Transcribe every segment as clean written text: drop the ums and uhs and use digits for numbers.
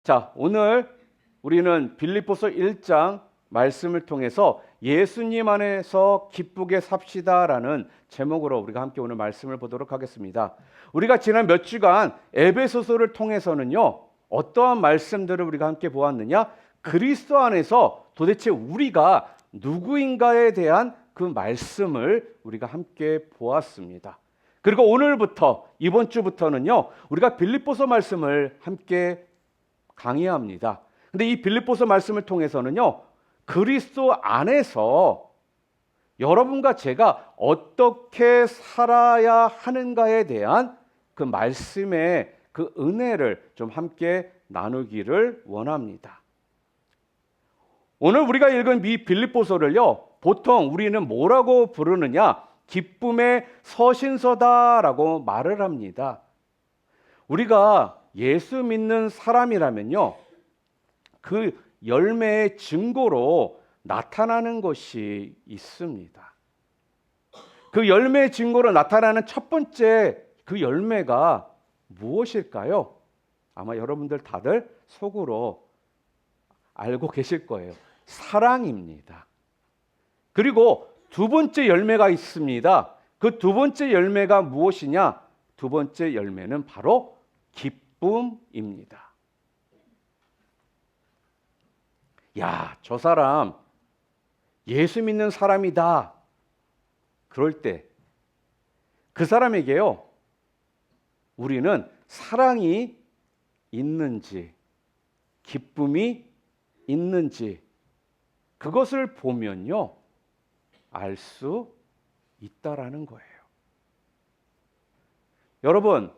자, 오늘 우리는 빌립보서 1장 말씀을 통해서 예수님 안에서 기쁘게 삽시다라는 제목으로 우리가 함께 오늘 말씀을 보도록 하겠습니다. 우리가 지난 몇 주간 에베소서를 통해서는요, 어떠한 말씀들을 우리가 함께 보았느냐? 그리스도 안에서 도대체 우리가 누구인가에 대한 그 말씀을 우리가 함께 보았습니다. 그리고 오늘부터 이번 주부터는요, 우리가 빌립보서 말씀을 함께 강의합니다. 근데 이 빌립보서 말씀을 통해서는요, 그리스도 안에서 여러분과 제가 어떻게 살아야 하는가에 대한 그 말씀의 그 은혜를 좀 함께 나누기를 원합니다. 오늘 우리가 읽은 이 빌립보서를요, 보통 우리는 뭐라고 부르느냐? 기쁨의 서신서다라고 말을 합니다. 우리가 예수 믿는 사람이라면요, 그 열매의 증거로 나타나는 것이 있습니다. 그 열매의 증거로 나타나는 첫 번째 그 열매가 무엇일까요? 아마 여러분들 다들 속으로 알고 계실 거예요. 사랑입니다. 그리고 두 번째 열매가 있습니다. 그 두 번째 열매가 무엇이냐? 두 번째 열매는 바로 기쁨입니다. 야, 저 사람 예수 믿는 사람이다. 그럴 때 그 사람에게요, 우리는 사랑이 있는지, 기쁨이 있는지 그것을 보면요, 알 수 있다라는 거예요. 여러분,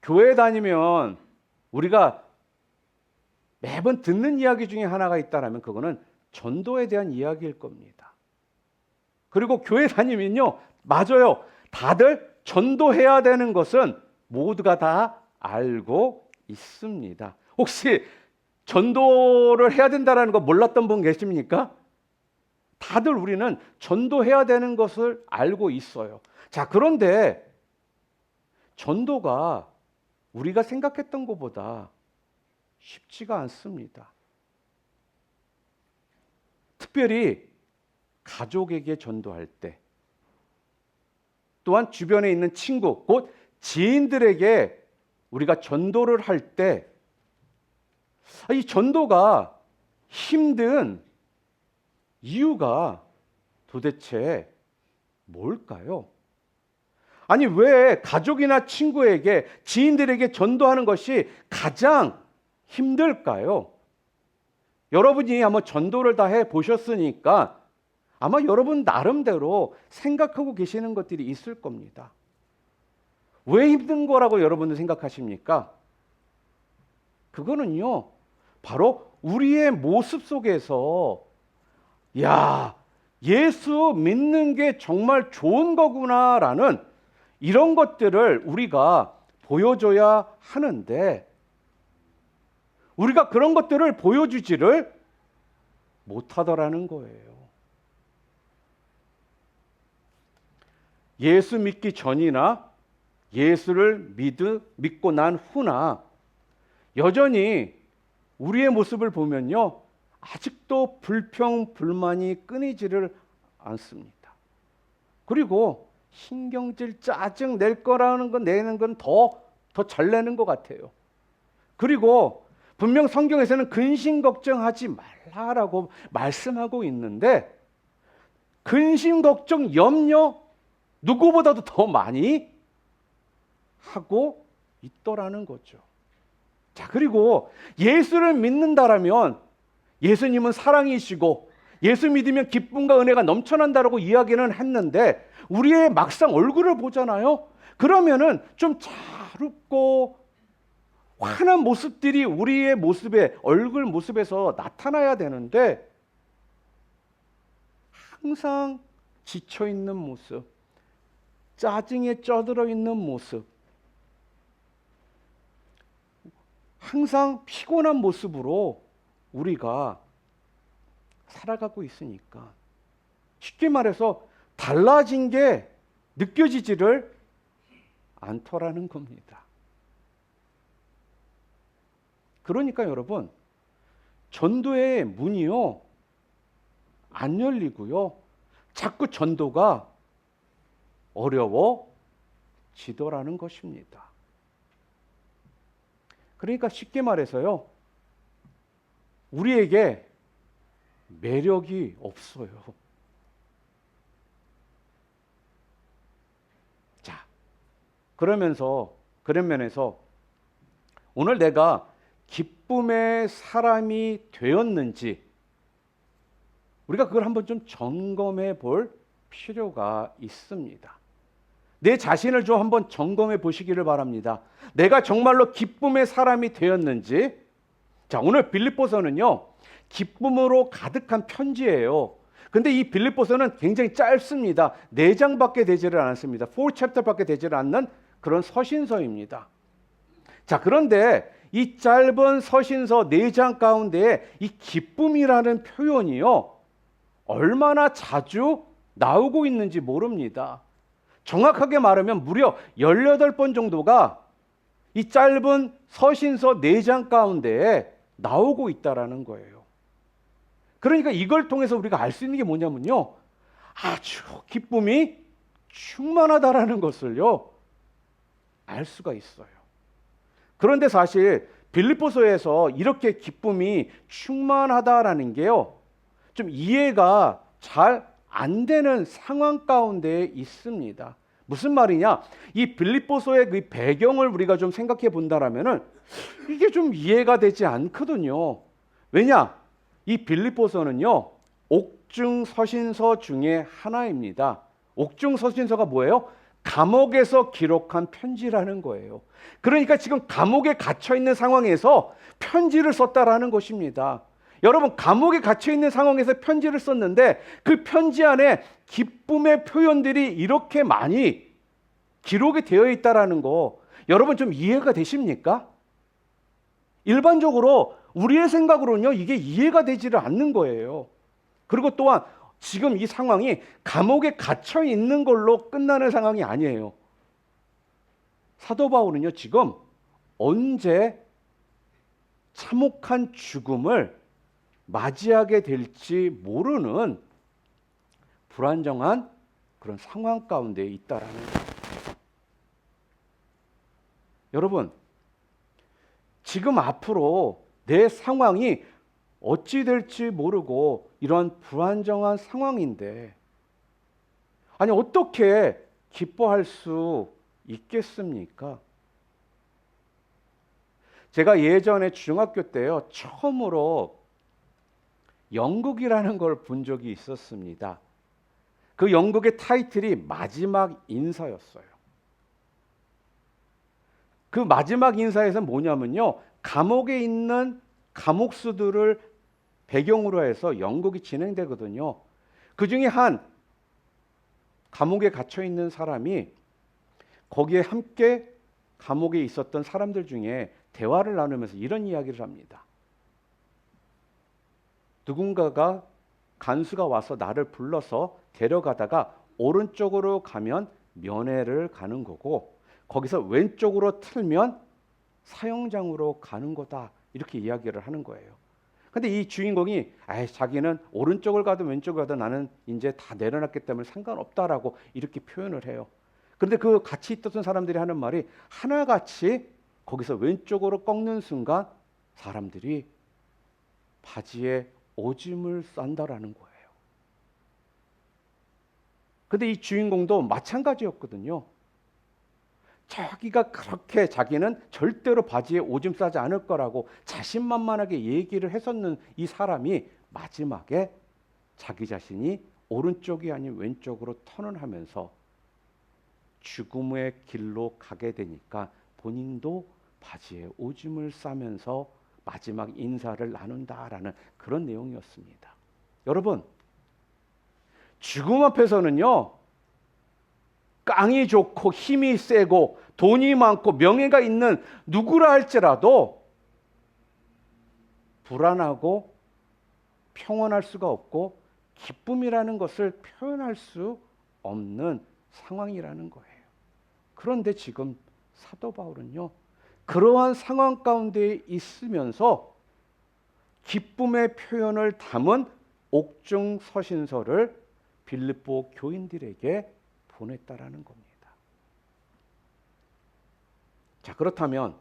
교회 다니면 우리가 매번 듣는 이야기 중에 하나가 있다라면 그거는 전도에 대한 이야기일 겁니다. 그리고 교회 다니면요, 맞아요. 다들 전도해야 되는 것은 모두가 다 알고 있습니다. 혹시 전도를 해야 된다는 거 몰랐던 분 계십니까? 다들 우리는 전도해야 되는 것을 알고 있어요. 자, 그런데 전도가 우리가 생각했던 것보다 쉽지가 않습니다. 특별히 가족에게 전도할 때, 또한 주변에 있는 친구, 곧 지인들에게 우리가 전도를 할 때, 이 전도가 힘든 이유가 도대체 뭘까요? 아니, 왜 가족이나 친구에게, 지인들에게 전도하는 것이 가장 힘들까요? 여러분이 아마 전도를 다 해보셨으니까 아마 여러분 나름대로 생각하고 계시는 것들이 있을 겁니다. 왜 힘든 거라고 여러분은 생각하십니까? 그거는요, 바로 우리의 모습 속에서 야, 예수 믿는 게 정말 좋은 거구나라는 이런 것들을 우리가 보여줘야 하는데, 우리가 그런 것들을 보여주지를 못하더라는 거예요. 예수 믿기 전이나 예수를 믿고 난 후나 여전히 우리의 모습을 보면요, 아직도 불평, 불만이 끊이지를 않습니다. 그리고 신경질, 짜증 낼 거라는 건 내는 건 더 잘 내는 것 같아요. 그리고 분명 성경에서는 근심 걱정하지 말라라고 말씀하고 있는데, 근심 걱정, 염려 누구보다도 더 많이 하고 있더라는 거죠. 자, 그리고 예수를 믿는다라면 예수님은 사랑이시고 예수 믿으면 기쁨과 은혜가 넘쳐난다라고 이야기는 했는데, 우리의 막상 얼굴을 보잖아요. 그러면은 좀 차갑고 환한 모습들이 우리의 모습에, 얼굴 모습에서 나타나야 되는데, 항상 지쳐 있는 모습, 짜증에 쪄들어 있는 모습, 항상 피곤한 모습으로 우리가 살아가고 있으니까, 쉽게 말해서 달라진 게 느껴지지를 않더라는 겁니다. 그러니까 여러분, 전도의 문이요, 안 열리고요. 자꾸 전도가 어려워지더라는 것입니다. 그러니까 쉽게 말해서요, 우리에게 매력이 없어요. 자, 그런 면에서 오늘 내가 기쁨의 사람이 되었는지 우리가 그걸 한번 좀 점검해 볼 필요가 있습니다. 내 자신을 좀 한번 점검해 보시기를 바랍니다. 내가 정말로 기쁨의 사람이 되었는지. 자, 오늘 빌립보서는요, 기쁨으로 가득한 편지예요. 근데 이 빌립보서는 굉장히 짧습니다. 4장밖에 되지를 않습니다. 4챕터밖에 되지를 않는 그런 서신서입니다. 자, 그런데 이 짧은 서신서 4장 가운데에 이 기쁨이라는 표현이요, 얼마나 자주 나오고 있는지 모릅니다. 정확하게 말하면 무려 18번 정도가 이 짧은 서신서 4장 가운데에 나오고 있다라는 거예요. 그러니까 이걸 통해서 우리가 알 수 있는 게 뭐냐면요, 아주 기쁨이 충만하다라는 것을요, 알 수가 있어요. 그런데 사실 빌립보서에서 이렇게 기쁨이 충만하다라는 게요, 좀 이해가 잘 안 되는 상황 가운데 있습니다. 무슨 말이냐? 이 빌립보서의 그 배경을 우리가 좀 생각해 본다라면은 이게 좀 이해가 되지 않거든요. 왜냐? 이 빌립보서는요, 옥중 서신서 중에 하나입니다. 옥중 서신서가 뭐예요? 감옥에서 기록한 편지라는 거예요. 그러니까 지금 감옥에 갇혀 있는 상황에서 편지를 썼다라는 것입니다. 여러분, 감옥에 갇혀 있는 상황에서 편지를 썼는데 그 편지 안에 기쁨의 표현들이 이렇게 많이 기록이 되어 있다라는 거, 여러분 좀 이해가 되십니까? 일반적으로 우리의 생각으로는요, 이게 이해가 되지를 않는 거예요. 그리고 또한 지금 이 상황이 감옥에 갇혀 있는 걸로 끝나는 상황이 아니에요. 사도 바울은요, 지금 언제 참혹한 죽음을 맞이하게 될지 모르는 불안정한 그런 상황 가운데 있다라는 거예요. 여러분, 지금 앞으로 내 상황이 어찌 될지 모르고 이런 불안정한 상황인데, 아니 어떻게 기뻐할 수 있겠습니까? 제가 예전에 중학교 때요, 처음으로 연극이라는 걸 본 적이 있었습니다. 그 연극의 타이틀이 마지막 인사였어요. 그 마지막 인사에서 뭐냐면요, 감옥에 있는 감옥수들을 배경으로 해서 연극이 진행되거든요. 그 중에 한 감옥에 갇혀 있는 사람이 거기에 함께 감옥에 있었던 사람들 중에 대화를 나누면서 이런 이야기를 합니다. 누군가가 간수가 와서 나를 불러서 데려가다가 오른쪽으로 가면 면회를 가는 거고, 거기서 왼쪽으로 틀면 사형장으로 가는 거다, 이렇게 이야기를 하는 거예요. 근데 이 주인공이 자기는 오른쪽을 가든 왼쪽을 가든 나는 이제 다 내려놨기 때문에 상관없다라고 이렇게 표현을 해요. 그런데 그 같이 있었던 사람들이 하는 말이 하나같이 거기서 왼쪽으로 꺾는 순간 사람들이 바지에 오줌을 싼다라는 거예요. 근데 이 주인공도 마찬가지였거든요. 자기가 그렇게 자기는 절대로 바지에 오줌 싸지 않을 거라고 자신만만하게 얘기를 했었는 이 사람이 마지막에 자기 자신이 오른쪽이 아닌 왼쪽으로 턴을 하면서 죽음의 길로 가게 되니까 본인도 바지에 오줌을 싸면서 마지막 인사를 나눈다라는 그런 내용이었습니다. 여러분, 죽음 앞에서는요, 깡이 좋고 힘이 세고 돈이 많고 명예가 있는 누구라 할지라도 불안하고 평온할 수가 없고 기쁨이라는 것을 표현할 수 없는 상황이라는 거예요. 그런데 지금 사도 바울은요, 그러한 상황 가운데 있으면서 기쁨의 표현을 담은 옥중 서신서를 빌립보 교인들에게 보냈다라는 겁니다. 자, 그렇다면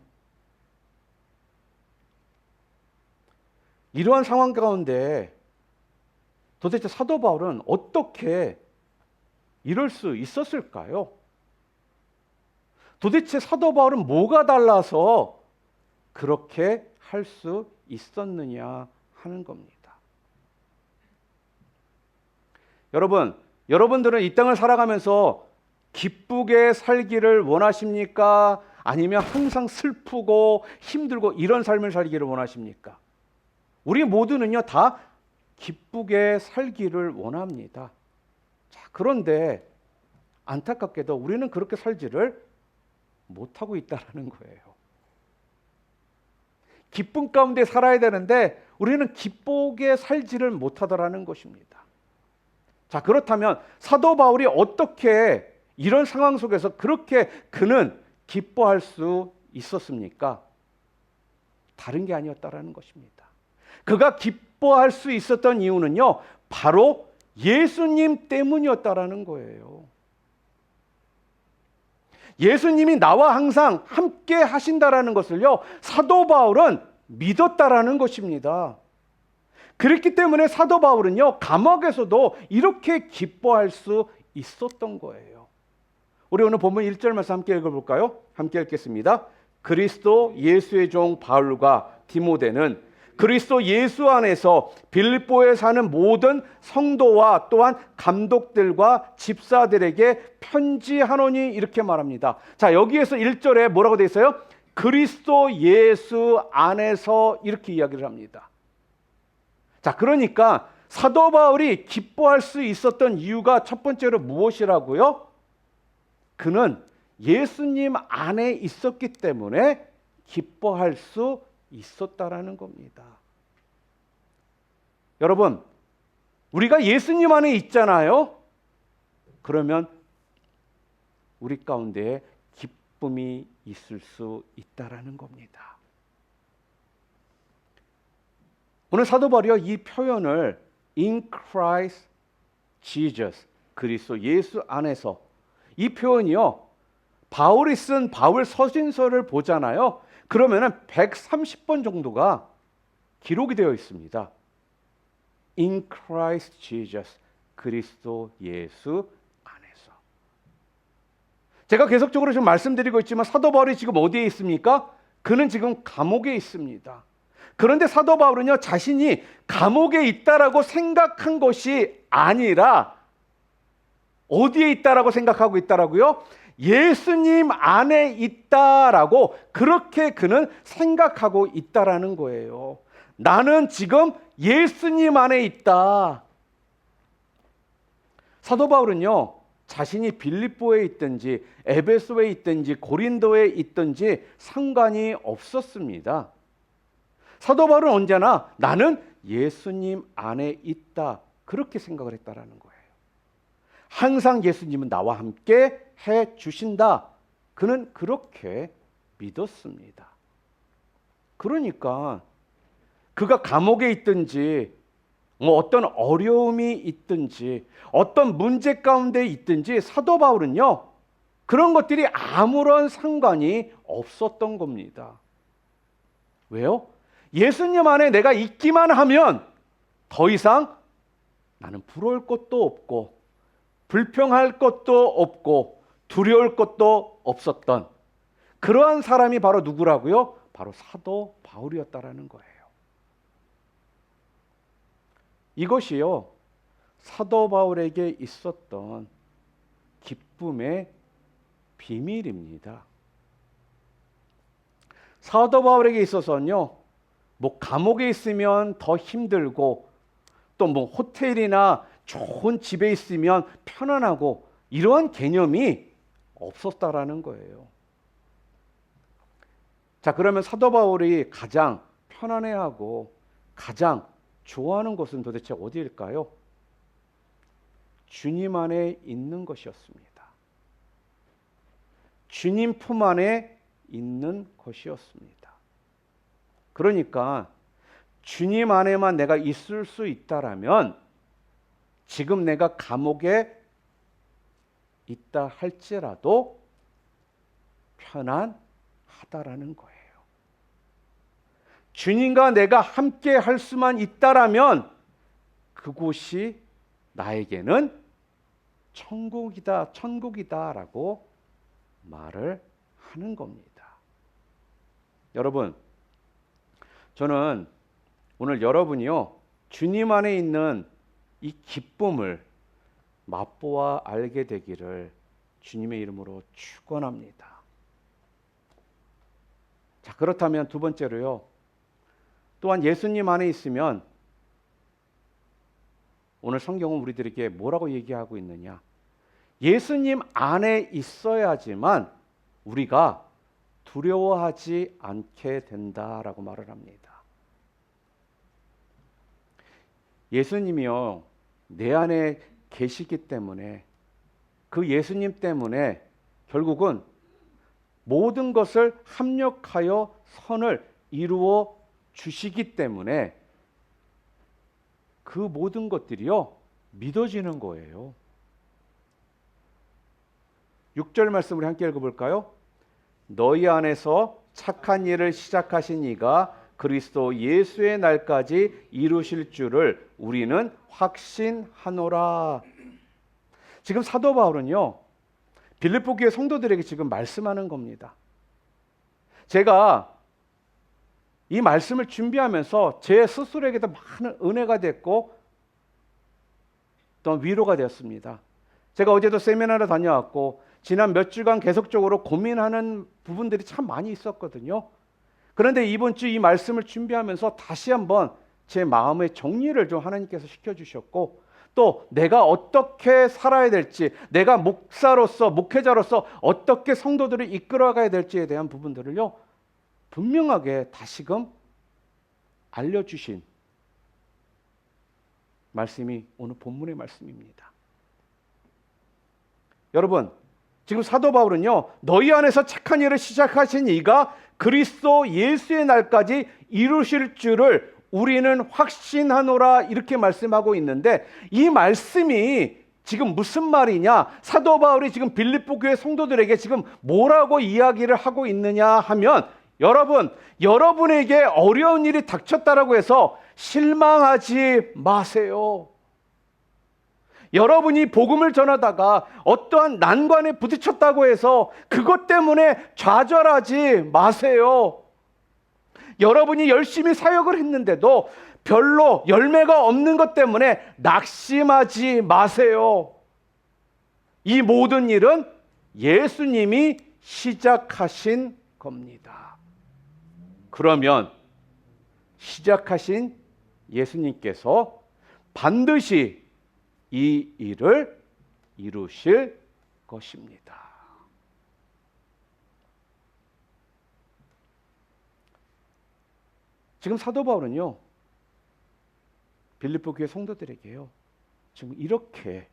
이러한 상황 가운데 도대체 사도 바울은 어떻게 이럴 수 있었을까요? 도대체 사도 바울은 뭐가 달라서 그렇게 할 수 있었느냐 하는 겁니다. 여러분들은 이 땅을 살아가면서 기쁘게 살기를 원하십니까? 아니면 항상 슬프고 힘들고 이런 삶을 살기를 원하십니까? 우리 모두는요, 다 기쁘게 살기를 원합니다. 자, 그런데 안타깝게도 우리는 그렇게 살지를 못하고 있다는 거예요. 기쁨 가운데 살아야 되는데 우리는 기쁘게 살지를 못하더라는 것입니다. 자, 그렇다면 사도 바울이 어떻게 이런 상황 속에서 그렇게 그는 기뻐할 수 있었습니까? 다른 게 아니었다라는 것입니다. 그가 기뻐할 수 있었던 이유는요, 바로 예수님 때문이었다라는 거예요. 예수님이 나와 항상 함께 하신다라는 것을요, 사도 바울은 믿었다라는 것입니다. 그렇기 때문에 사도 바울은요, 감옥에서도 이렇게 기뻐할 수 있었던 거예요. 우리 오늘 본문 1절 말씀 함께 읽어볼까요? 함께 읽겠습니다. 그리스도 예수의 종 바울과 디모데는 그리스도 예수 안에서 빌립보에 사는 모든 성도와 또한 감독들과 집사들에게 편지하노니 이렇게 말합니다. 자, 여기에서 1절에 뭐라고 되어 있어요? 그리스도 예수 안에서 이렇게 이야기를 합니다. 자, 그러니까 사도 바울이 기뻐할 수 있었던 이유가 첫 번째로 무엇이라고요? 그는 예수님 안에 있었기 때문에 기뻐할 수 있었다라는 겁니다. 여러분, 우리가 예수님 안에 있잖아요. 그러면 우리 가운데 기쁨이 있을 수 있다라는 겁니다. 오늘 사도 바울이요, 이 표현을 in Christ Jesus, 그리스도 예수 안에서, 이 표현이요, 바울이 쓴 바울 서신서를 보잖아요. 그러면은 130번 정도가 기록이 되어 있습니다. In Christ Jesus, 그리스도 예수 안에서. 제가 계속적으로 지금 말씀드리고 있지만 사도 바울이 지금 어디에 있습니까? 그는 지금 감옥에 있습니다. 그런데 사도 바울은요, 자신이 감옥에 있다라고 생각한 것이 아니라 어디에 있다라고 생각하고 있다라고요? 예수님 안에 있다라고 그렇게 그는 생각하고 있다라는 거예요. 나는 지금 예수님 안에 있다. 사도 바울은요, 자신이 빌립보에 있든지 에베소에 있든지 고린도에 있든지 상관이 없었습니다. 사도 바울은 언제나 나는 예수님 안에 있다, 그렇게 생각을 했다라는 거예요. 항상 예수님은 나와 함께 해 주신다. 그는 그렇게 믿었습니다. 그러니까 그가 감옥에 있든지 어떤 어려움이 있든지 어떤 문제 가운데 있든지 사도 바울은요, 그런 것들이 아무런 상관이 없었던 겁니다. 왜요? 예수님 안에 내가 있기만 하면 더 이상 나는 부러울 것도 없고 불평할 것도 없고 두려울 것도 없었던 그러한 사람이 바로 누구라고요? 바로 사도 바울이었다라는 거예요. 이것이요, 사도 바울에게 있었던 기쁨의 비밀입니다. 사도 바울에게 있어서는요, 뭐 감옥에 있으면 더 힘들고 또 뭐 호텔이나 좋은 집에 있으면 편안하고 이러한 개념이 없었다라는 거예요. 자, 그러면 사도 바울이 가장 편안해하고 가장 좋아하는 곳은 도대체 어디일까요? 주님 안에 있는 것이었습니다. 주님 품 안에 있는 것이었습니다. 그러니까 주님 안에만 내가 있을 수 있다라면 지금 내가 감옥에 있다 할지라도 편안하다라는 거예요. 주님과 내가 함께 할 수만 있다라면 그곳이 나에게는 천국이다라고 말을 하는 겁니다. 여러분, 저는 오늘 여러분이요, 주님 안에 있는 이 기쁨을 맛보아 알게 되기를 주님의 이름으로 축원합니다. 자, 그렇다면 두 번째로요, 또한 예수님 안에 있으면 오늘 성경은 우리들에게 뭐라고 얘기하고 있느냐? 예수님 안에 있어야지만 우리가 두려워하지 않게 된다라고 말을 합니다. 예수님이요, 내 안에 계시기 때문에 그 예수님 때문에 결국은 모든 것을 합력하여 선을 이루어 주시기 때문에 그 모든 것들이요, 믿어지는 거예요. 6절 말씀 우리 함께 읽어볼까요? 너희 안에서 착한 일을 시작하신 이가 그리스도 예수의 날까지 이루실 줄을 우리는 확신하노라. 지금 사도 바울은요, 빌립보 교회 성도들에게 지금 말씀하는 겁니다. 제가 이 말씀을 준비하면서 제 스스로에게도 많은 은혜가 됐고 또 위로가 되었습니다. 제가 어제도 세미나를 다녀왔고 지난 몇 주간 계속적으로 고민하는 부분들이 참 많이 있었거든요. 그런데 이번 주 이 말씀을 준비하면서 다시 한번 제 마음의 정리를 좀 하나님께서 시켜주셨고, 또 내가 어떻게 살아야 될지, 내가 목사로서 목회자로서 어떻게 성도들을 이끌어가야 될지에 대한 부분들을요, 분명하게 다시금 알려주신 말씀이 오늘 본문의 말씀입니다. 여러분, 지금 사도 바울은요, 너희 안에서 착한 일을 시작하신 이가 그리스도 예수의 날까지 이루실 줄을 우리는 확신하노라, 이렇게 말씀하고 있는데, 이 말씀이 지금 무슨 말이냐? 사도 바울이 지금 빌립보 교회 성도들에게 지금 뭐라고 이야기를 하고 있느냐 하면, 여러분에게 어려운 일이 닥쳤다라고 해서 실망하지 마세요. 여러분이 복음을 전하다가 어떠한 난관에 부딪혔다고 해서 그것 때문에 좌절하지 마세요. 여러분이 열심히 사역을 했는데도 별로 열매가 없는 것 때문에 낙심하지 마세요. 이 모든 일은 예수님이 시작하신 겁니다. 그러면 시작하신 예수님께서 반드시 이 일을 이루실 것입니다. 지금 사도 바울은요, 빌립보 교회 성도들에게요, 지금 이렇게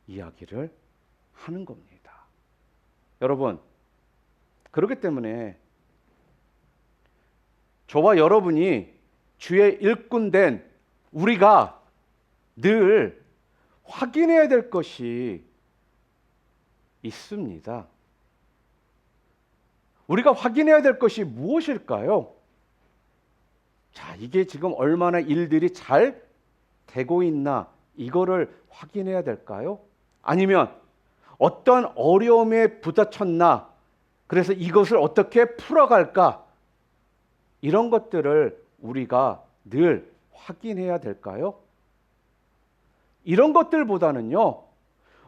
이야기를 하는 겁니다. 여러분, 그렇기 때문에 저와 여러분이 주의 일꾼 된 우리가 늘 확인해야 될 것이 있습니다. 우리가 확인해야 될 것이 무엇일까요? 자, 이게 지금 얼마나 일들이 잘 되고 있나, 이거를 확인해야 될까요? 아니면 어떤 어려움에 부딪혔나, 그래서 이것을 어떻게 풀어갈까, 이런 것들을 우리가 늘 확인해야 될까요? 이런 것들보다는요,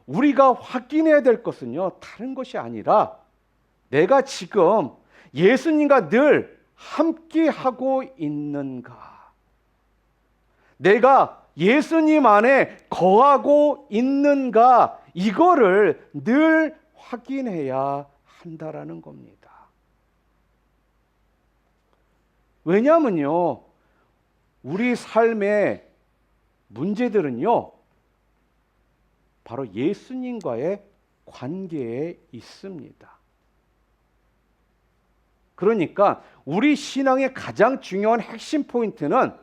우리가 확인해야 될 것은요, 다른 것이 아니라 내가 지금 예수님과 늘 함께하고 있는가, 내가 예수님 안에 거하고 있는가, 이거를 늘 확인해야 한다라는 겁니다. 왜냐하면요, 우리 삶의 문제들은요, 바로 예수님과의 관계에 있습니다. 그러니까 우리 신앙의 가장 중요한 핵심 포인트는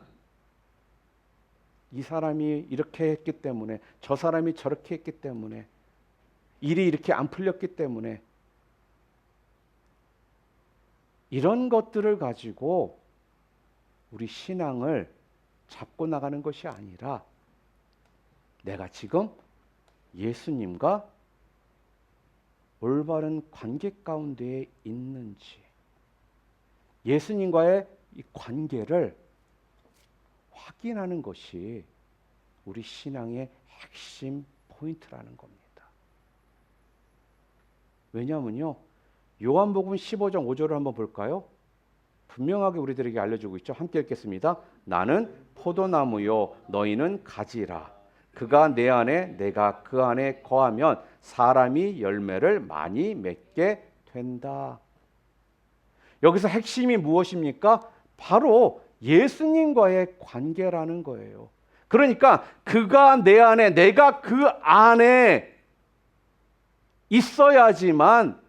이 사람이 이렇게 했기 때문에, 저 사람이 저렇게 했기 때문에, 일이 이렇게 안 풀렸기 때문에, 이런 것들을 가지고 우리 신앙을 잡고 나가는 것이 아니라 내가 지금 예수님과 올바른 관계 가운데에 있는지, 예수님과의 이 관계를 확인하는 것이 우리 신앙의 핵심 포인트라는 겁니다. 왜냐하면요, 요한복음 15장 5절을 한번 볼까요? 분명하게 우리들에게 알려주고 있죠. 함께 읽겠습니다. 나는 포도나무요 너희는 가지라. 그가 내 안에 내가 그 안에 거하면 사람이 열매를 많이 맺게 된다. 여기서 핵심이 무엇입니까? 바로 예수님과의 관계라는 거예요. 그러니까 그가 내 안에, 내가 그 안에 있어야지만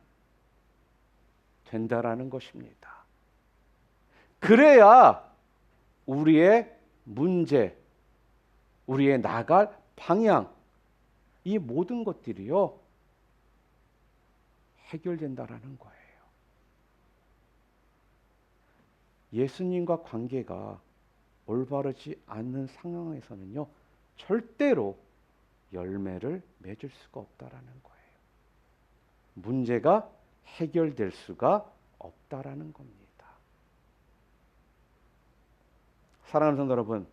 된다라는 것입니다. 그래야 우리의 문제, 우리의 나갈 방향, 이 모든 것들이요 해결된다라는 거예요. 예수님과 관계가 올바르지 않는 상황에서는요 절대로 열매를 맺을 수가 없다라는 거예요. 문제가 해결될 수가 없다라는 겁니다. 사랑하는 성도 여러분,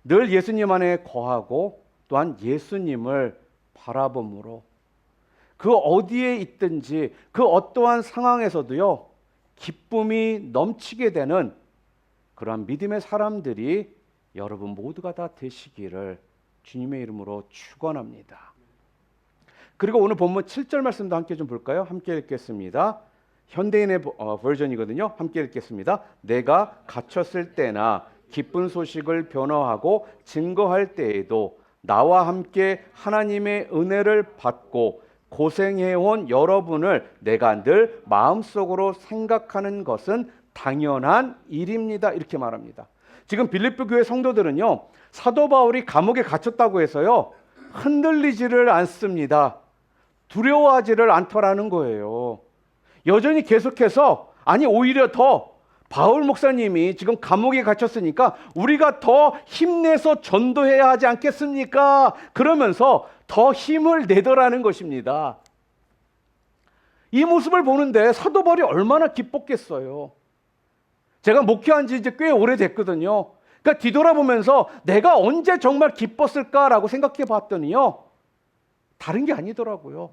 늘 예수님 안에 거하고 또한 예수님을 바라봄으로 그 어디에 있든지 그 어떠한 상황에서도요 기쁨이 넘치게 되는 그러한 믿음의 사람들이 여러분 모두가 다 되시기를 주님의 이름으로 축원합니다. 그리고 오늘 본문 7절 말씀도 함께 좀 볼까요? 함께 읽겠습니다. 현대인의 버전이거든요. 함께 읽겠습니다. 내가 갇혔을 때나 기쁜 소식을 변화하고 증거할 때에도 나와 함께 하나님의 은혜를 받고 고생해온 여러분을 내가 늘 마음속으로 생각하는 것은 당연한 일입니다. 이렇게 말합니다. 지금 빌립보 교회 성도들은요 사도 바울이 감옥에 갇혔다고 해서요 흔들리지를 않습니다. 두려워하지를 않더라는 거예요. 여전히 계속해서, 아니 오히려 더 바울 목사님이 지금 감옥에 갇혔으니까 우리가 더 힘내서 전도해야 하지 않겠습니까? 그러면서 더 힘을 내더라는 것입니다. 이 모습을 보는데 사도 바울이 얼마나 기뻤겠어요. 제가 목회한 지 이제 꽤 오래됐거든요. 그러니까 뒤돌아보면서 내가 언제 정말 기뻤을까라고 생각해 봤더니요 다른 게 아니더라고요.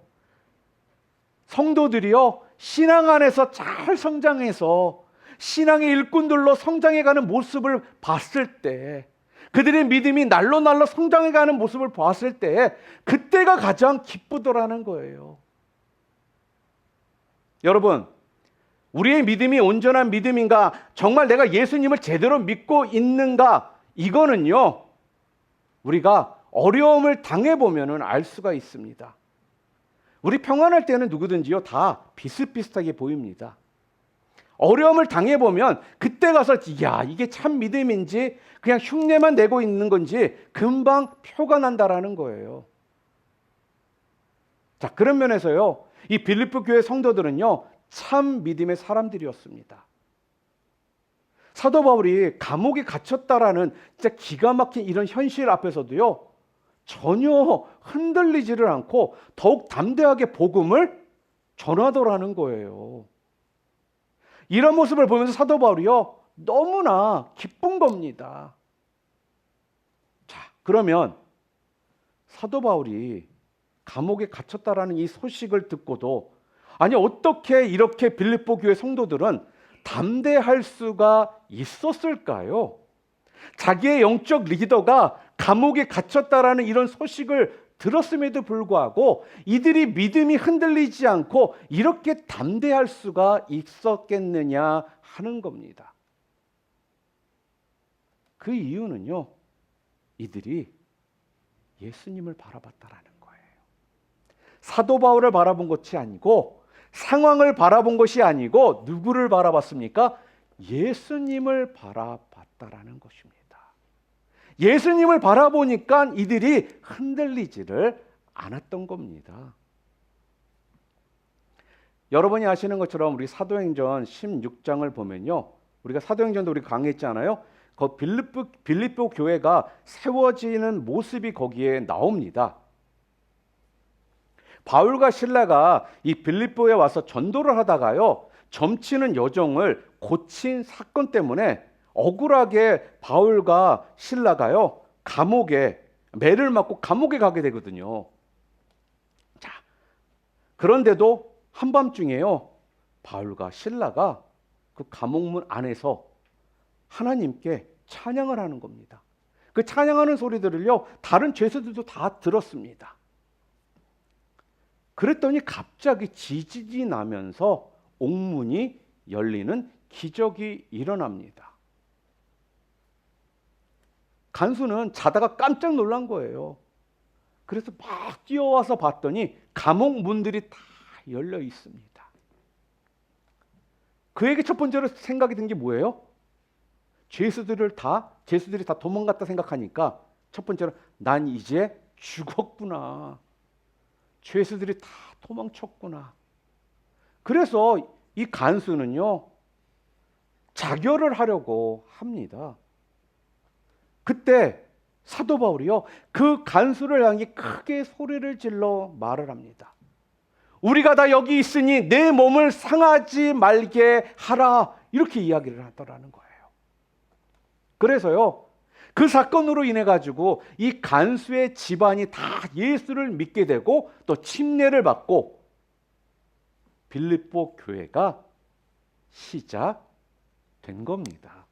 성도들이요 신앙 안에서 잘 성장해서 신앙의 일꾼들로 성장해가는 모습을 봤을 때, 그들의 믿음이 날로 날로 성장해가는 모습을 봤을 때 그때가 가장 기쁘더라는 거예요. 여러분, 우리의 믿음이 온전한 믿음인가, 정말 내가 예수님을 제대로 믿고 있는가, 이거는요 우리가 어려움을 당해보면 알 수가 있습니다. 우리 평안할 때는 누구든지요 다 비슷비슷하게 보입니다. 어려움을 당해보면 그때 가서 야 이게 참 믿음인지 그냥 흉내만 내고 있는 건지 금방 표가 난다라는 거예요. 자, 그런 면에서요 이 빌립보 교회 성도들은요 참 믿음의 사람들이었습니다. 사도 바울이 감옥에 갇혔다라는 진짜 기가 막힌 이런 현실 앞에서도요 전혀 흔들리지를 않고 더욱 담대하게 복음을 전하더라는 거예요. 이런 모습을 보면서 사도 바울이요 너무나 기쁜 겁니다. 자, 그러면 사도 바울이 감옥에 갇혔다라는 이 소식을 듣고도, 아니 어떻게 이렇게 빌립보 교회 성도들은 담대할 수가 있었을까요? 자기의 영적 리더가 감옥에 갇혔다라는 이런 소식을 들었음에도 불구하고 이들이 믿음이 흔들리지 않고 이렇게 담대할 수가 있었겠느냐 하는 겁니다. 그 이유는요, 이들이 예수님을 바라봤다라는 거예요. 사도 바울을 바라본 것이 아니고 상황을 바라본 것이 아니고 누구를 바라봤습니까? 예수님을 바라봤다라는 것입니다. 예수님을 바라보니까 이들이 흔들리지를 않았던 겁니다. 여러분이 아시는 것처럼 우리 사도행전 16장을 보면요, 우리가 사도행전도 우리 강의했잖아요. 그 빌립보 교회가 세워지는 모습이 거기에 나옵니다. 바울과 실라가 이 빌립보에 와서 전도를 하다가요, 점치는 여종을 고친 사건 때문에 억울하게 바울과 실라가요, 감옥에 매를 맞고 감옥에 가게 되거든요. 자, 그런데도 한밤중에요, 바울과 실라가 그 감옥문 안에서 하나님께 찬양을 하는 겁니다. 그 찬양하는 소리들을요, 다른 죄수들도 다 들었습니다. 그랬더니 갑자기 지진이 나면서 옥문이 열리는 기적이 일어납니다. 간수는 자다가 깜짝 놀란 거예요. 그래서 막 뛰어와서 봤더니 감옥 문들이 다 열려 있습니다. 그에게 첫 번째로 생각이 든 게 뭐예요? 죄수들이 다 도망갔다 생각하니까 첫 번째로 난 이제 죽었구나. 죄수들이 다 도망쳤구나. 그래서 이 간수는요, 자결을 하려고 합니다. 그때 사도 바울이요, 그 간수를 향해 크게 소리를 질러 말을 합니다. 우리가 다 여기 있으니 내 몸을 상하지 말게 하라. 이렇게 이야기를 하더라는 거예요. 그래서요, 그 사건으로 인해 가지고 이 간수의 집안이 다 예수를 믿게 되고 또 침례를 받고 빌립보 교회가 시작된 겁니다.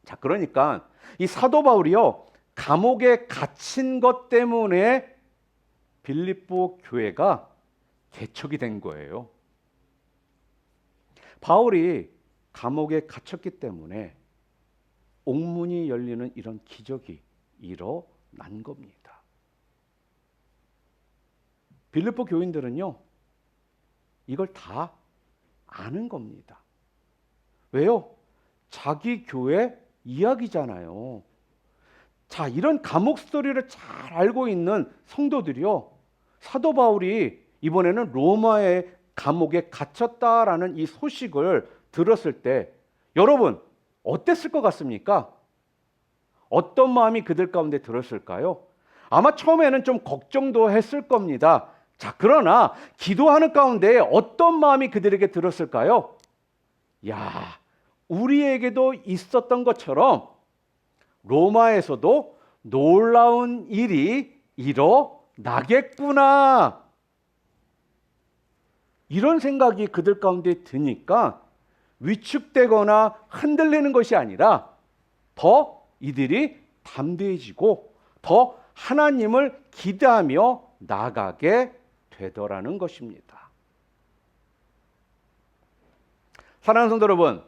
자, 그러니까 이 사도 바울이요, 감옥에 갇힌 것 때문에 빌립보 교회가 개척이 된 거예요. 바울이 감옥에 갇혔기 때문에 옥문이 열리는 이런 기적이 일어난 겁니다. 빌립보 교인들은요, 이걸 다 아는 겁니다. 왜요? 자기 교회 이야기잖아요. 자, 이런 감옥 스토리를 잘 알고 있는 성도들이요, 사도 바울이 이번에는 로마의 감옥에 갇혔다라는 이 소식을 들었을 때 여러분 어땠을 것 같습니까? 어떤 마음이 그들 가운데 들었을까요? 아마 처음에는 좀 걱정도 했을 겁니다. 자, 그러나 기도하는 가운데 어떤 마음이 그들에게 들었을까요? 야, 우리에게도 있었던 것처럼 로마에서도 놀라운 일이 일어나겠구나. 이런 생각이 그들 가운데 드니까 위축되거나 흔들리는 것이 아니라 더 이들이 담대해지고 더 하나님을 기대하며 나가게 되더라는 것입니다. 사랑하는 성도 여러분,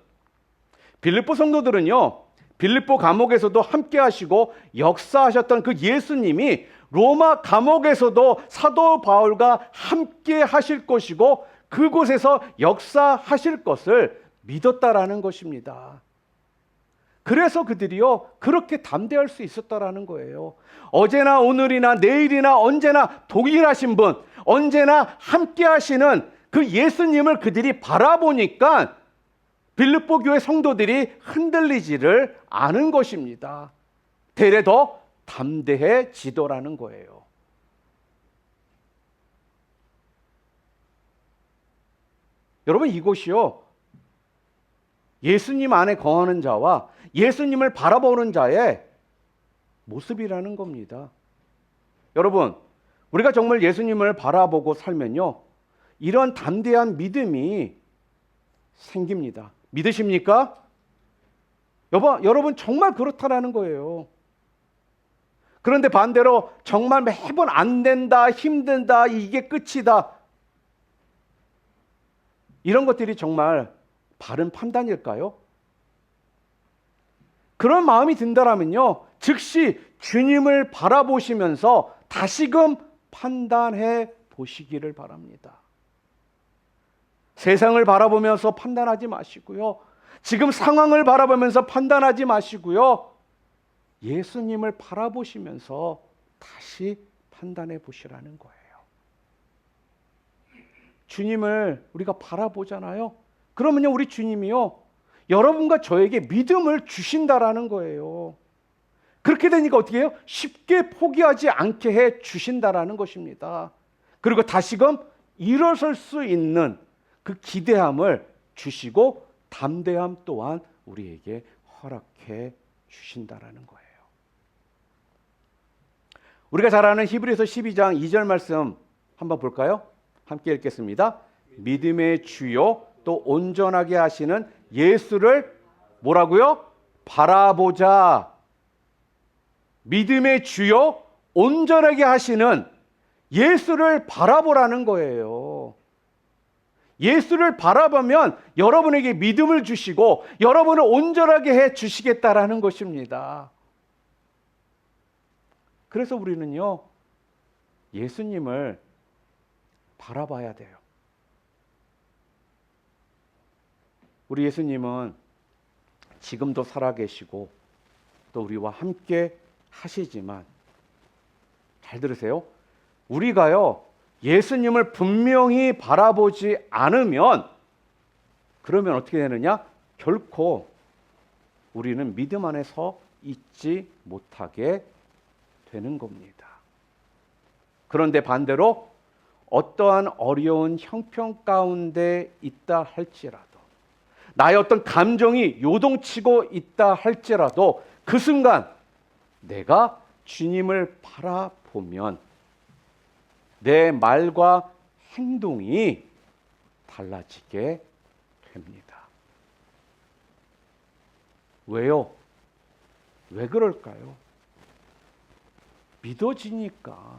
빌립보 성도들은요, 빌립보 감옥에서도 함께 하시고 역사하셨던 그 예수님이 로마 감옥에서도 사도 바울과 함께 하실 것이고 그곳에서 역사하실 것을 믿었다라는 것입니다. 그래서 그들이요, 그렇게 담대할 수 있었다라는 거예요. 어제나 오늘이나 내일이나 언제나 동일하신 분, 언제나 함께 하시는 그 예수님을 그들이 바라보니까 빌립보 교회 성도들이 흔들리지를 않은 것입니다. 대래 더 담대해지더라는 거예요. 여러분, 이곳이요, 예수님 안에 거하는 자와 예수님을 바라보는 자의 모습이라는 겁니다. 여러분, 우리가 정말 예수님을 바라보고 살면요, 이런 담대한 믿음이 생깁니다. 믿으십니까? 여러분 정말 그렇다라는 거예요. 그런데 반대로 정말 매번 안 된다, 힘든다, 이게 끝이다, 이런 것들이 정말 바른 판단일까요? 그런 마음이 든다면요, 즉시 주님을 바라보시면서 다시금 판단해 보시기를 바랍니다. 세상을 바라보면서 판단하지 마시고요. 지금 상황을 바라보면서 판단하지 마시고요. 예수님을 바라보시면서 다시 판단해 보시라는 거예요. 주님을 우리가 바라보잖아요. 그러면요, 우리 주님이요, 여러분과 저에게 믿음을 주신다라는 거예요. 그렇게 되니까 어떻게 해요? 쉽게 포기하지 않게 해 주신다라는 것입니다. 그리고 다시금 일어설 수 있는 그 기대함을 주시고 담대함 또한 우리에게 허락해 주신다라는 거예요. 우리가 잘 아는 히브리서 12장 2절 말씀 한번 볼까요? 함께 읽겠습니다. 믿음의 주요 또 온전하게 하시는 예수를 뭐라고요? 바라보자. 믿음의 주요 온전하게 하시는 예수를 바라보라는 거예요. 예수를 바라보면 여러분에게 믿음을 주시고 여러분을 온전하게 해 주시겠다라는 것입니다. 그래서 우리는요, 예수님을 바라봐야 돼요. 우리 예수님은 지금도 살아계시고 또 우리와 함께 하시지만, 잘 들으세요. 우리가요, 예수님을 분명히 바라보지 않으면 그러면 어떻게 되느냐? 결코 우리는 믿음 안에서 있지 못하게 되는 겁니다. 그런데 반대로 어떠한 어려운 형편 가운데 있다 할지라도, 나의 어떤 감정이 요동치고 있다 할지라도 그 순간 내가 주님을 바라보면 내 말과 행동이 달라지게 됩니다. 왜요? 왜 그럴까요? 믿어지니까.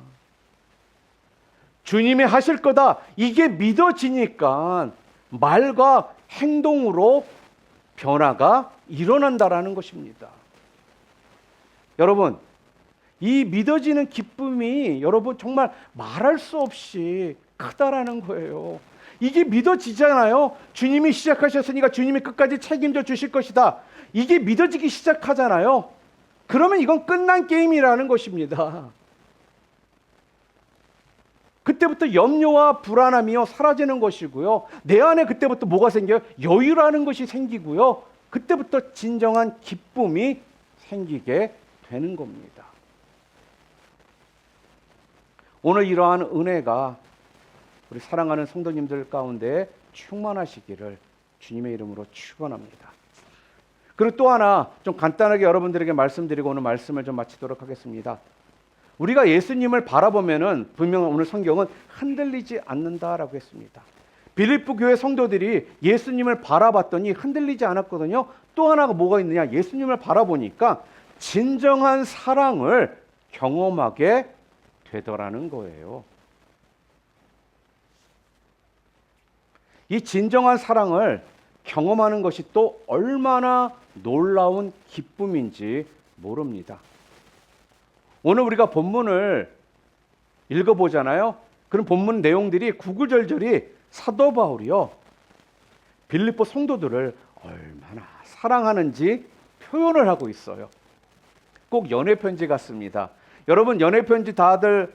주님이 하실 거다, 이게 믿어지니까 말과 행동으로 변화가 일어난다라는 것입니다. 여러분, 이 믿어지는 기쁨이 여러분 정말 말할 수 없이 크다라는 거예요. 이게 믿어지잖아요. 주님이 시작하셨으니까 주님이 끝까지 책임져 주실 것이다. 이게 믿어지기 시작하잖아요. 그러면 이건 끝난 게임이라는 것입니다. 그때부터 염려와 불안함이요 사라지는 것이고요. 내 안에 그때부터 뭐가 생겨요? 여유라는 것이 생기고요. 그때부터 진정한 기쁨이 생기게 되는 겁니다. 오늘 이러한 은혜가 우리 사랑하는 성도님들 가운데 충만하시기를 주님의 이름으로 축원합니다. 그리고 또 하나 좀 간단하게 여러분들에게 말씀드리고 오늘 말씀을 좀 마치도록 하겠습니다. 우리가 예수님을 바라보면은 분명 오늘 성경은 흔들리지 않는다라고 했습니다. 빌립보 교회 성도들이 예수님을 바라봤더니 흔들리지 않았거든요. 또 하나가 뭐가 있느냐? 예수님을 바라보니까 진정한 사랑을 경험하게 되더라는 거예요. 이 진정한 사랑을 경험하는 것이 또 얼마나 놀라운 기쁨인지 모릅니다. 오늘 우리가 본문을 읽어보잖아요. 그럼 본문 내용들이 구구절절이 사도 바울이요, 빌립보 성도들을 얼마나 사랑하는지 표현을 하고 있어요. 꼭 연애편지 같습니다. 여러분, 연애편지 다들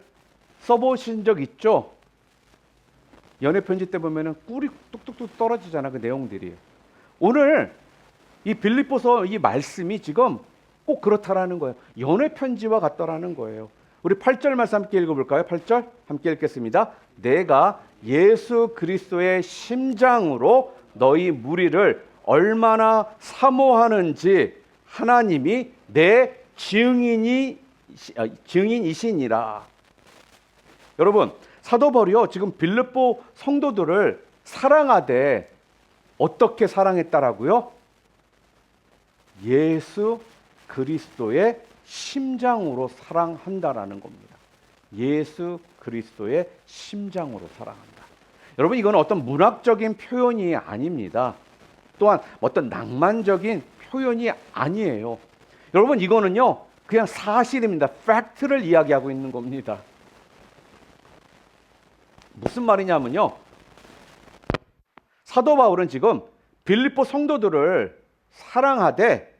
써보신 적 있죠? 연애편지 때 보면은 꿀이 뚝뚝뚝 떨어지잖아, 그 내용들이. 오늘 이 빌립보서 이 말씀이 지금 꼭 그렇다라는 거예요. 연애편지와 같더라는 거예요. 우리 8절 말씀 함께 읽어볼까요? 8절 함께 읽겠습니다. 내가 예수 그리스도의 심장으로 너희 무리를 얼마나 사모하는지 하나님이 내 증인이시니라. 여러분, 사도 바울이요, 지금 빌립보 성도들을 사랑하되 어떻게 사랑했다라고요? 예수 그리스도의 심장으로 사랑한다라는 겁니다. 예수 그리스도의 심장으로 사랑한다. 여러분, 이건 어떤 문학적인 표현이 아닙니다. 또한 어떤 낭만적인 표현이 아니에요. 여러분, 이거는요 그냥 사실입니다. 팩트를 이야기하고 있는 겁니다. 무슨 말이냐면요, 사도 바울은 지금 빌립보 성도들을 사랑하되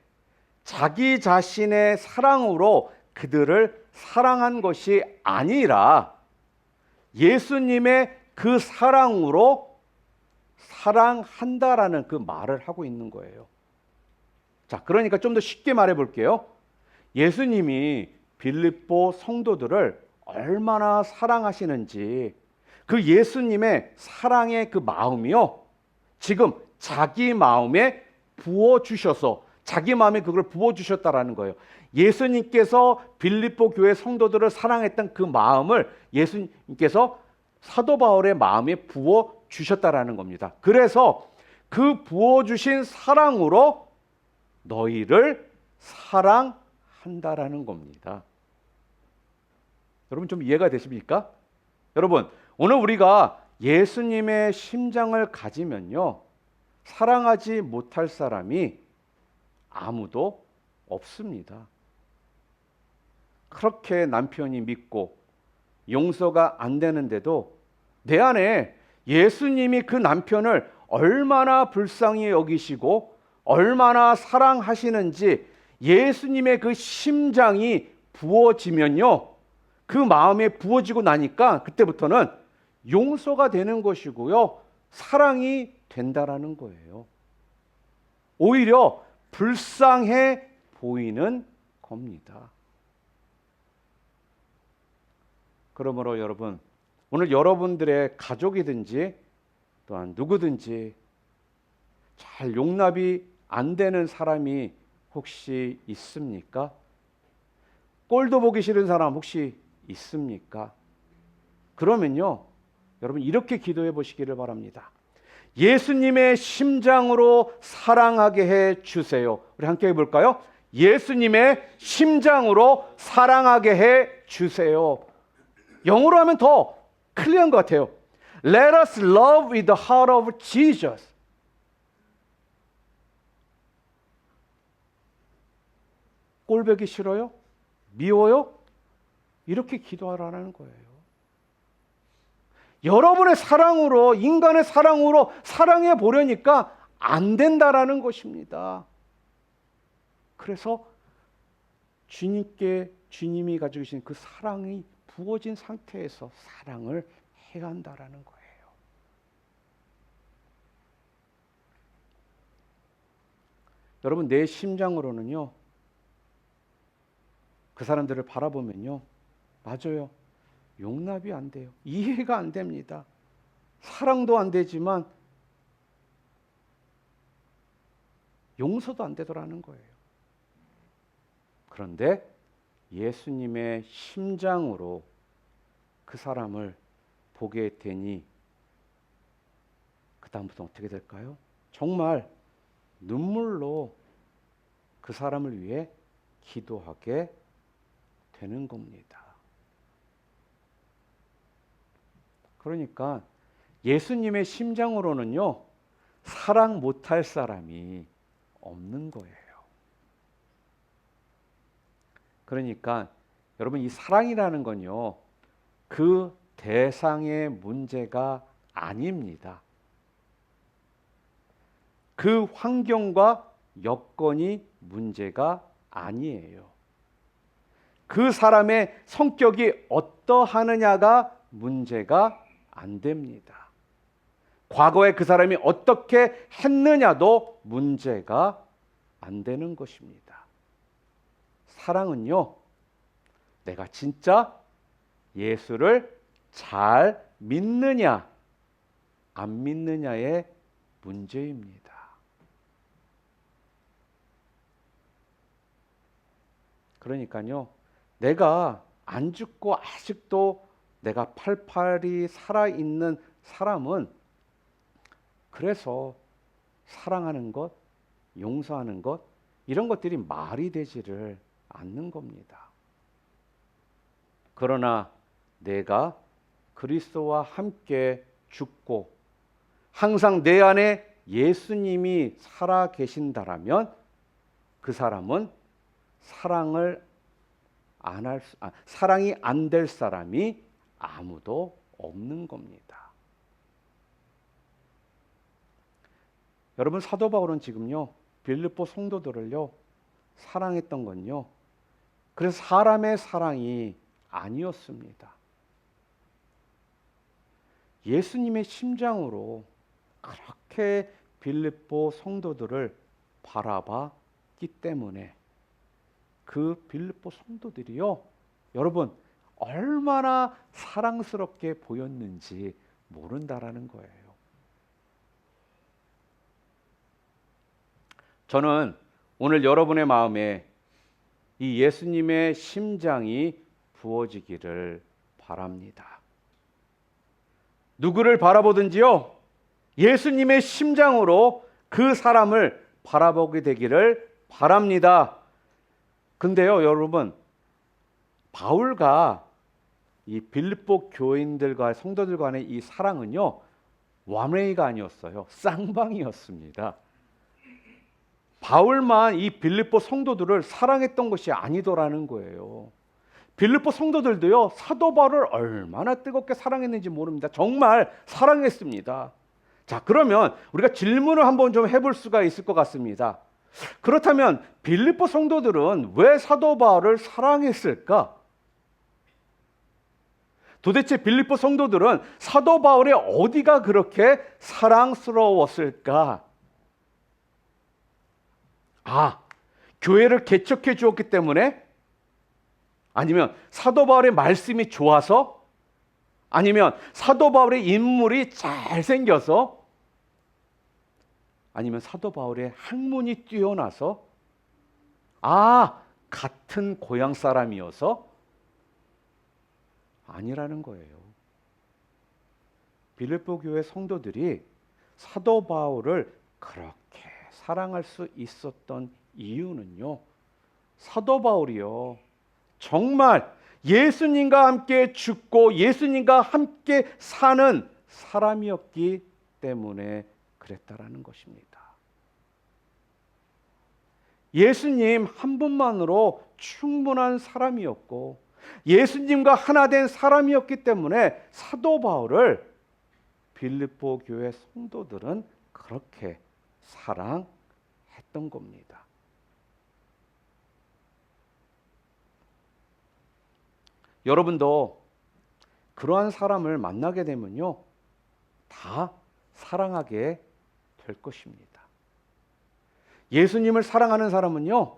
자기 자신의 사랑으로 그들을 사랑한 것이 아니라 예수님의 그 사랑으로 사랑한다라는 그 말을 하고 있는 거예요. 자, 그러니까 좀 더 쉽게 말해 볼게요. 예수님이 빌립보 성도들을 얼마나 사랑하시는지 그 예수님의 사랑의 그 마음이요, 지금 자기 마음에 부어주셔서 자기 마음에 그걸 부어주셨다라는 거예요. 예수님께서 빌립보 교회 성도들을 사랑했던 그 마음을 예수님께서 사도 바울의 마음에 부어주셨다라는 겁니다. 그래서 그 부어주신 사랑으로 너희를 사랑한다라는 겁니다. 여러분 좀 이해가 되십니까? 여러분, 오늘 우리가 예수님의 심장을 가지면요, 사랑하지 못할 사람이 아무도 없습니다. 그렇게 남편이 믿고 용서가 안 되는데도 내 안에 예수님이 그 남편을 얼마나 불쌍히 여기시고 얼마나 사랑하시는지 예수님의 그 심장이 부어지면요, 그 마음에 부어지고 나니까 그때부터는 용서가 되는 것이고요, 사랑이 된다라는 거예요. 오히려 불쌍해 보이는 겁니다. 그러므로 여러분, 오늘 여러분들의 가족이든지 또한 누구든지 잘 용납이 안 되는 사람이 혹시 있습니까? 꼴도 보기 싫은 사람 혹시 있습니까? 그러면요, 여러분 이렇게 기도해 보시기를 바랍니다. 예수님의 심장으로 사랑하게 해 주세요. 우리 함께 해볼까요? 예수님의 심장으로 사랑하게 해 주세요. 영어로 하면 더 클리어한 것 같아요. Let us love with the heart of Jesus. 꼴보기 싫어요? 미워요? 이렇게 기도하라는 거예요. 여러분의 사랑으로, 인간의 사랑으로 사랑해 보려니까 안 된다라는 것입니다. 그래서 주님께, 주님이 가지고 계신 그 사랑이 부어진 상태에서 사랑을 해야 한다라는 거예요. 여러분, 내 심장으로는요, 그 사람들을 바라보면요, 맞아요, 용납이 안 돼요. 이해가 안 됩니다. 사랑도 안 되지만 용서도 안 되더라는 거예요. 그런데 예수님의 심장으로 그 사람을 보게 되니 그 다음부터 어떻게 될까요? 정말 눈물로 그 사람을 위해 기도하게 되는 겁니다. 그러니까 예수님의 심장으로는요, 사랑 못할 사람이 없는 거예요. 그러니까 여러분, 이 사랑이라는 건요, 그 대상의 문제가 아닙니다. 그 환경과 여건이 문제가 아니에요. 그 사람의 성격이 어떠하느냐가 문제가 안 됩니다. 과거에 그 사람이 어떻게 했느냐도 문제가 안 되는 것입니다. 사랑은요, 내가 진짜 예수를 잘 믿느냐, 안 믿느냐의 문제입니다. 그러니까요, 내가 안 죽고 아직도 내가 팔팔이 살아있는 사람은 그래서 사랑하는 것, 용서하는 것, 이런 것들이 말이 되지를 않는 겁니다. 그러나 내가 그리스도와 함께 죽고 항상 내 안에 예수님이 살아 계신다라면 그 사람은 사랑이 안 될 사람이 아무도 없는 겁니다. 여러분, 사도 바울은 지금요 빌립보 성도들을요 사랑했던 건요, 그래서 사람의 사랑이 아니었습니다. 예수님의 심장으로 그렇게 빌립보 성도들을 바라봤기 때문에 그 빌립보 성도들이요, 여러분 얼마나 사랑스럽게 보였는지 모른다라는 거예요. 저는 오늘 여러분의 마음에 이 예수님의 심장이 부어지기를 바랍니다. 누구를 바라보든지요, 예수님의 심장으로 그 사람을 바라보게 되기를 바랍니다. 근데요, 여러분, 바울과 이 빌립보 교인들과 성도들 간의 이 사랑은요, 완웨이가 아니었어요. 쌍방이었습니다. 바울만 이 빌립보 성도들을 사랑했던 것이 아니더라는 거예요. 빌립보 성도들도요, 사도 바울을 얼마나 뜨겁게 사랑했는지 모릅니다. 정말 사랑했습니다. 자, 그러면 우리가 질문을 한번 좀 해볼 수가 있을 것 같습니다. 그렇다면 빌립보 성도들은 왜 사도 바울을 사랑했을까? 도대체 빌립보 성도들은 사도 바울의 어디가 그렇게 사랑스러웠을까? 교회를 개척해 주었기 때문에? 아니면 사도 바울의 말씀이 좋아서? 아니면 사도 바울의 인물이 잘생겨서? 아니면 사도 바울의 학문이 뛰어나서? 같은 고향 사람이어서? 아니라는 거예요. 빌립보 교회 성도들이 사도 바울을 그렇게 사랑할 수 있었던 이유는요, 사도 바울이요 정말 예수님과 함께 죽고 예수님과 함께 사는 사람이었기 때문에 그랬다라는 것입니다. 예수님 한 분만으로 충분한 사람이었고 예수님과 하나 된 사람이었기 때문에 사도 바울을 빌립보 교회 성도들은 그렇게 사랑했던 겁니다. 여러분도 그러한 사람을 만나게 되면요, 다 사랑하게 될 것입니다. 예수님을 사랑하는 사람은요,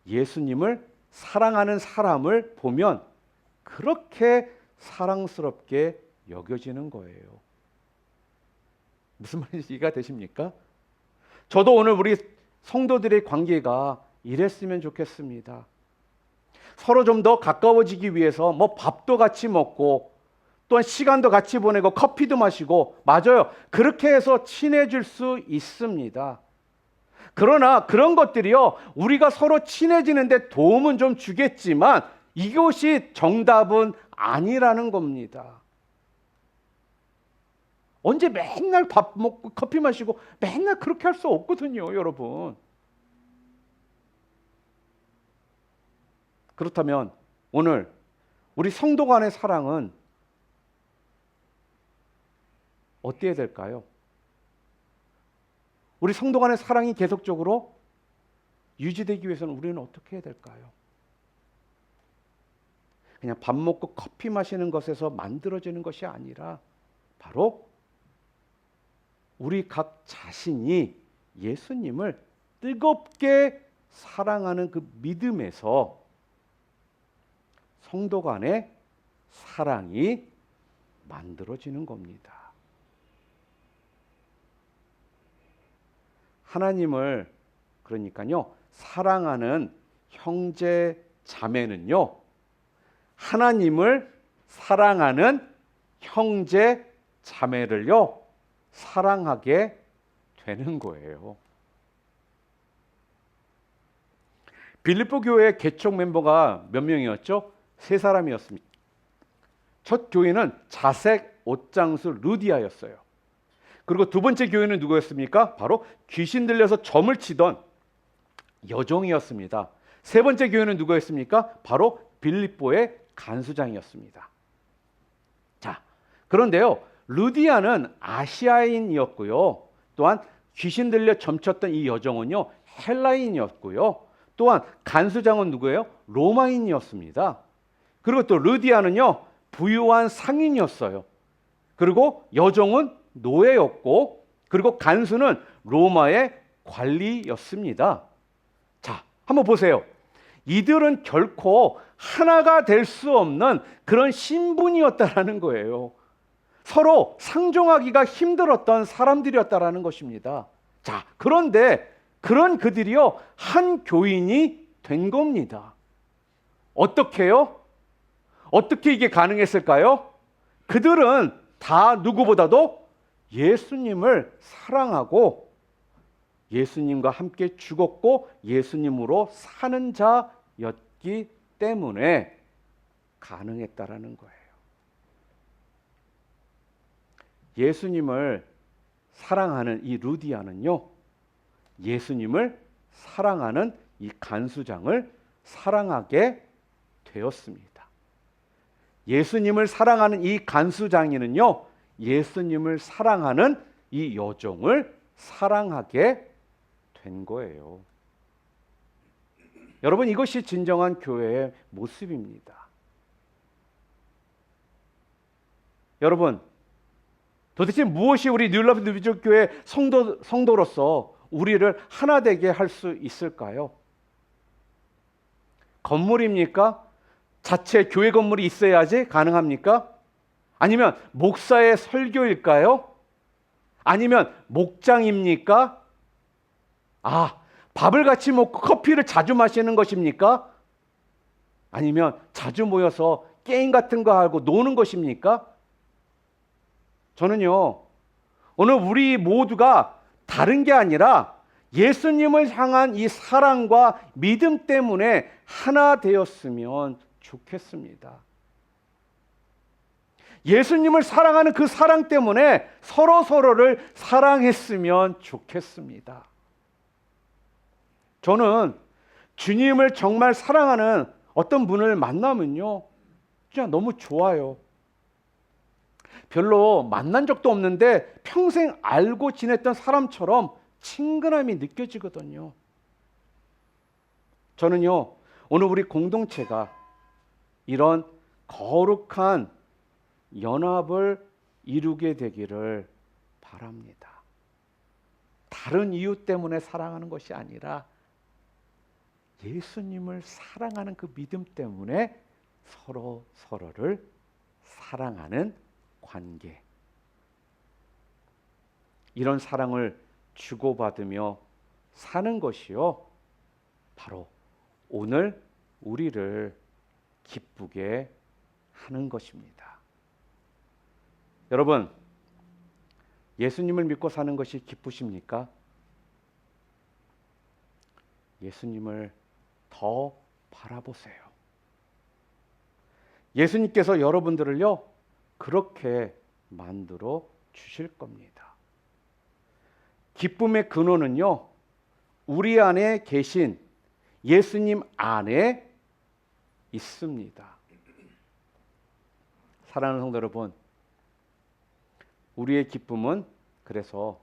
예수님을 사랑하는 사람을 보면 그렇게 사랑스럽게 여겨지는 거예요. 무슨 말인지 이해가 되십니까? 저도 오늘 우리 성도들의 관계가 이랬으면 좋겠습니다. 서로 좀 더 가까워지기 위해서 밥도 같이 먹고 또한 시간도 같이 보내고 커피도 마시고, 맞아요, 그렇게 해서 친해질 수 있습니다. 그러나 그런 것들이요, 우리가 서로 친해지는데 도움은 좀 주겠지만 이것이 정답은 아니라는 겁니다. 언제 맨날 밥 먹고 커피 마시고 맨날 그렇게 할 수 없거든요, 여러분. 그렇다면 오늘 우리 성도 간의 사랑은 어때야 될까요? 우리 성도 간의 사랑이 계속적으로 유지되기 위해서는 우리는 어떻게 해야 될까요? 그냥 밥 먹고 커피 마시는 것에서 만들어지는 것이 아니라 바로 우리 각 자신이 예수님을 뜨겁게 사랑하는 그 믿음에서 성도 간의 사랑이 만들어지는 겁니다. 하나님을 그러니까요, 사랑하는 형제 자매는요, 하나님을 사랑하는 형제 자매를요 사랑하게 되는 거예요. 빌립보 교회 개척 멤버가 몇 명이었죠? 3사람이었습니다. 첫 교회는 자색 옷장수 루디아였어요. 그리고 두 번째 교회는 누구였습니까? 바로 귀신 들려서 점을 치던 여종이었습니다. 세 번째 교회는 누구였습니까? 바로 빌립보의 간수장이었습니다. 자, 그런데요, 루디아는 아시아인이었고요, 또한 귀신 들려 점쳤던 이 여종은요, 헬라인이었고요. 또한 간수장은 누구예요? 로마인이었습니다. 그리고 또 르디아는요, 부유한 상인이었어요. 그리고 여종은 노예였고, 그리고 간수는 로마의 관리였습니다. 자, 한번 보세요. 이들은 결코 하나가 될 수 없는 그런 신분이었다라는 거예요. 서로 상종하기가 힘들었던 사람들이었다라는 것입니다. 자, 그런데 그런 그들이요, 한 교인이 된 겁니다. 어떻게요? 어떻게 이게 가능했을까요? 그들은 다 누구보다도 예수님을 사랑하고 예수님과 함께 죽었고 예수님으로 사는 자였기 때문에 가능했다라는 거예요. 예수님을 사랑하는 이 루디아는요, 예수님을 사랑하는 이 간수장을 사랑하게 되었습니다. 예수님을 사랑하는 이 간수장이는요, 예수님을 사랑하는 이 여종을 사랑하게 된 거예요. 여러분, 이것이 진정한 교회의 모습입니다. 여러분, 도대체 무엇이 우리 뉴라이프 뉴비전교회 성도로서 우리를 하나 되게 할 수 있을까요? 건물입니까? 자체 교회 건물이 있어야지 가능합니까? 아니면 목사의 설교일까요? 아니면 목장입니까? 밥을 같이 먹고 커피를 자주 마시는 것입니까? 아니면 자주 모여서 게임 같은 거 하고 노는 것입니까? 저는요, 오늘 우리 모두가 다른 게 아니라 예수님을 향한 이 사랑과 믿음 때문에 하나 되었으면 좋겠습니다. 예수님을 사랑하는 그 사랑 때문에 서로를 사랑했으면 좋겠습니다. 저는 주님을 정말 사랑하는 어떤 분을 만나면요, 진짜 너무 좋아요. 별로 만난 적도 없는데 평생 알고 지냈던 사람처럼 친근함이 느껴지거든요. 저는요, 오늘 우리 공동체가 이런 거룩한 연합을 이루게 되기를 바랍니다. 다른 이유 때문에 사랑하는 것이 아니라 예수님을 사랑하는 그 믿음 때문에 서로를 사랑하는 관계. 이런 사랑을 주고받으며 사는 것이요, 바로 오늘 우리를 기쁘게 하는 것입니다. 여러분, 예수님을 믿고 사는 것이 기쁘십니까? 예수님을 더 바라보세요. 예수님께서 여러분들을요, 그렇게 만들어 주실 겁니다. 기쁨의 근원은요, 우리 안에 계신 예수님 안에 있습니다. 사랑하는 성도 여러분, 우리의 기쁨은 그래서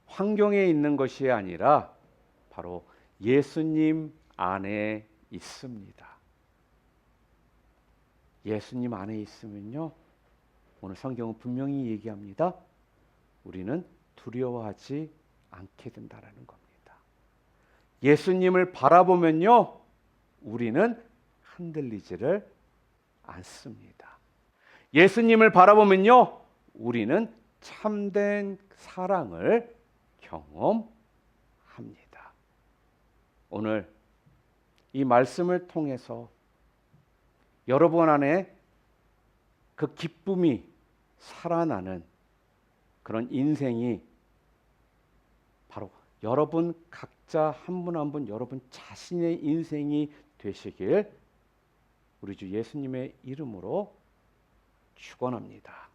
환경에 있는 것이 아니라 바로 예수님 안에 있습니다. 예수님 안에 있으면요, 오늘 성경은 분명히 얘기합니다. 우리는 두려워하지 않게 된다라는 겁니다. 예수님을 바라보면요, 우리는 흔들리지를 않습니다. 예수님을 바라보면요, 우리는 참된 사랑을 경험합니다. 오늘 이 말씀을 통해서 여러분 안에 그 기쁨이 살아나는 그런 인생이 바로 여러분 각자 한 분 한 분 여러분 자신의 인생이 되시길 우리 주 예수님의 이름으로 축원합니다.